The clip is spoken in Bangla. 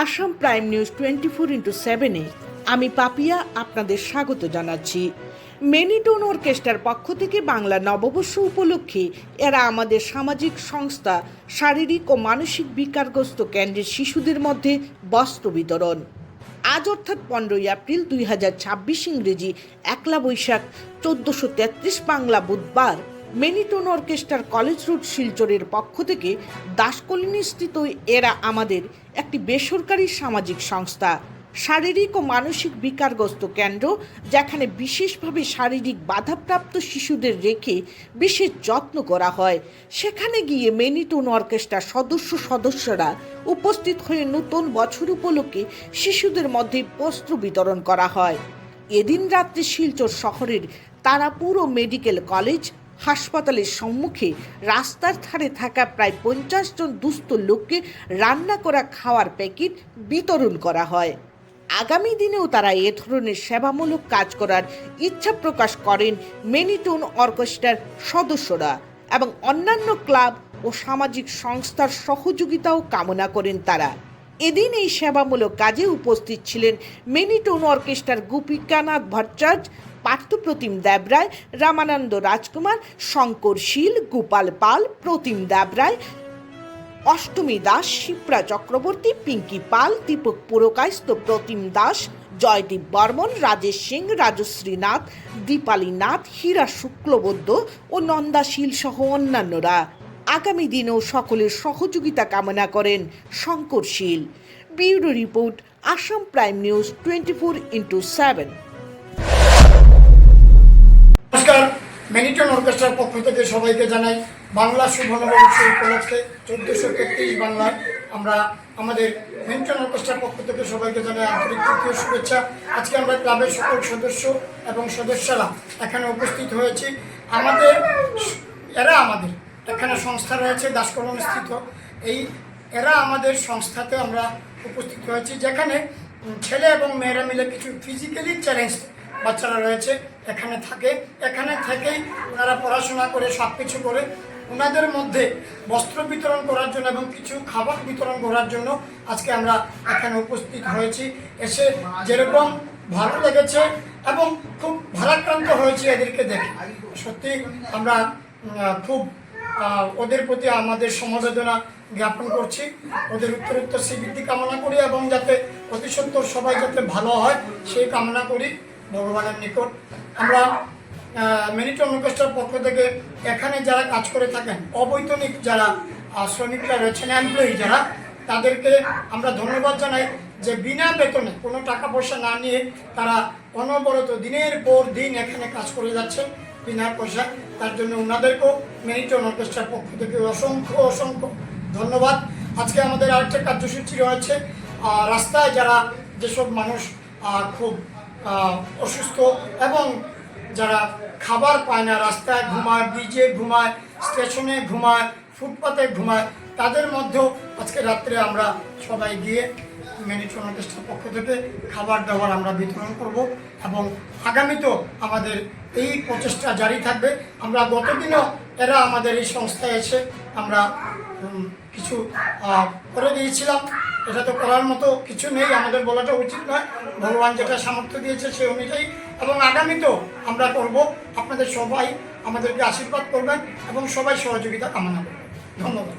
আসাম প্রাইম নিউজ 24x7-এ আমি পাপিয়া আপনাদের স্বাগত জানাচ্ছি। মেনিটোন অর্কেস্ট্রার পক্ষ থেকে বাংলা নববর্ষ উপলক্ষে এরা আমাদের সামাজিক সংস্থা শারীরিক ও মানসিক বিকারগ্রস্ত কেন্দ্রের শিশুদের মধ্যে বস্ত্র বিতরণ। আজ অর্থাৎ 15ই এপ্রিল 2026 ইংরেজি 1লা বৈশাখ 1433 বাংলা বুধবার মেনিটোন অর্কেস্ট্রার কলেজ রোড শিলচরের পক্ষ থেকে দাসকলিনীস্থিত এরা আমাদের একটি বেসরকারি সামাজিক সংস্থা শারীরিক ও মানসিক বিকারগ্রস্ত কেন্দ্র, যেখানে বিশেষভাবে শারীরিক বাধাপ্রাপ্ত শিশুদের রেখে বিশেষ যত্ন করা হয়। সেখানে গিয়ে মেনিটোন অর্কেস্ট্রার সদস্যরা উপস্থিত হয়ে নতুন বছর উপলক্ষে শিশুদের মধ্যে বস্ত্র বিতরণ করা হয়। এদিন রাত্রে শিলচর শহরের তারাপুর ও মেডিকেল কলেজ হাসপাতালের সম্মুখে রাস্তার ধারে থাকা প্রায় 50 জন দুস্থ লোককে রান্না করা খাওয়ার প্যাকেট বিতরণ করা হয়। আগামী দিনেও তারা এ ধরনের সেবামূলক কাজ করার ইচ্ছা প্রকাশ করেন মেনিটোন অর্কেস্ট্রার সদস্যরা এবং অন্যান্য ক্লাব ও সামাজিক সংস্থার সহযোগিতাও কামনা করেন তারা। এদিন এই সেবামূলক কাজে উপস্থিত ছিলেন মেনিটোন অর্কেস্ট্রার গোপিকানাথ ভট্টাচার্য, পার্থপ্রতিম দেবরায়, রামানন্দ রাজকুমার, শঙ্কর শীল, গোপাল পাল, প্রতিম দেবরায়, অষ্টমী দাস, শিপ্রা চক্রবর্তী, পিঙ্কি পাল, দীপক পুরকায়স্থ, প্রতিম দাস, জয়দীপ বর্মন, রাজেশ সিং, রাজশ্রী নাথ, দীপালী নাথ, হীরা শুক্লবৈদ্য ও নন্দা শীল সহ অন্যান্যরা। আগামী দিনেও সকলের সহযোগিতা কামনা করেন Shankar Shil. Bureau report, Assam prime news 24x7। নমস্কার, মেনিটোন অর্কেস্ট্রার পক্ষ থেকে সবাইকে জানাই বাংলা শুভ নববর্ষ উপলক্ষে 1433 বাংলার আমরা আমাদের মেনিটোন অর্কেস্ট্রার পক্ষ থেকে সবাইকে জানাই আন্তরিক তৃতীয় শুভেচ্ছা। আজকে আমরা ক্লাবের সকল সদস্য এবং সদস্যরা এখানে উপস্থিত হয়েছি। আমাদের এখানে সংস্থা রয়েছে দাসকলনস্থিত, এরা আমাদের সংস্থাতে আমরা উপস্থিত হয়েছি, যেখানে ছেলে এবং মেয়েরা মিলে কিছু ফিজিক্যালি চ্যালেঞ্জ বাচ্চারা রয়েছে এখানে থেকেই ওনারা পড়াশোনা করে সব কিছু করে ওনাদের মধ্যে বস্ত্র বিতরণ করার জন্য এবং কিছু খাবার বিতরণ করার জন্য আজকে আমরা এখানে উপস্থিত হয়েছি। এসে যেরকম ভালো লেগেছে এবং খুব ভারাক্রান্ত হয়েছে এদেরকে দেখে। সত্যি আমরা খুব ওদের প্রতি আমাদের সমবেদনা জ্ঞাপন করছি। ওদের উত্তরোত্তর শ্রীবৃদ্ধি কামনা করি এবং যাতে অতি সত্বর সবাই যাতে ভালো হয় সেই কামনা করি ভগবানের নিকট। আমরা মেনিটোন অর্কেস্ট্রার পক্ষ থেকে এখানে যারা কাজ করে থাকেন, অবৈতনিক যারা শ্রমিকরা রয়েছেন, এমপ্লয়ি যারা, তাদেরকে আমরা ধন্যবাদ জানাই যে বিনা বেতনে কোনো টাকা পয়সা না নিয়ে তারা অনবরত দিনের পর দিন এখানে কাজ করে যাচ্ছে বিনা পয়সা। তার জন্য ওনাদেরকেও মেনিটোন অর্কেস্ট্রার পক্ষ থেকে অসংখ্য ধন্যবাদ। আজকে আমাদের আরেকটা কার্যসূচি রয়েছে, রাস্তায় যারা যেসব মানুষ খুব অসুস্থ এবং যারা খাবার পায় না, রাস্তায় ঘুমায়, ব্রিজে ঘুমায়, স্টেশনে ঘুমায়, ফুটপাতে ঘুমায়, তাদের মধ্যেও আজকে রাত্রে আমরা সবাই গিয়ে মেনিটোন অর্কেস্ট্রার পক্ষ থেকে খাবার দাবার আমরা বিতরণ করব এবং আগামীতেও আমাদের এই প্রচেষ্টা জারি থাকবে। আমরা গতদিনও এরা আমাদের এই সংস্থায় এসে আমরা কিছু করে দিয়েছিলাম। এটা তো করার মতো কিছু নেই, আমাদের বলাটা উচিত নয়। ভগবান যেটা সামর্থ্য দিয়েছে সেই অনুযায়ী এবং আগামীতেও আমরা করব। আপনাদের সবাই আমাদেরকে আশীর্বাদ করবেন এবং সবাই সহযোগিতা কামনা করবেন। ধন্যবাদ।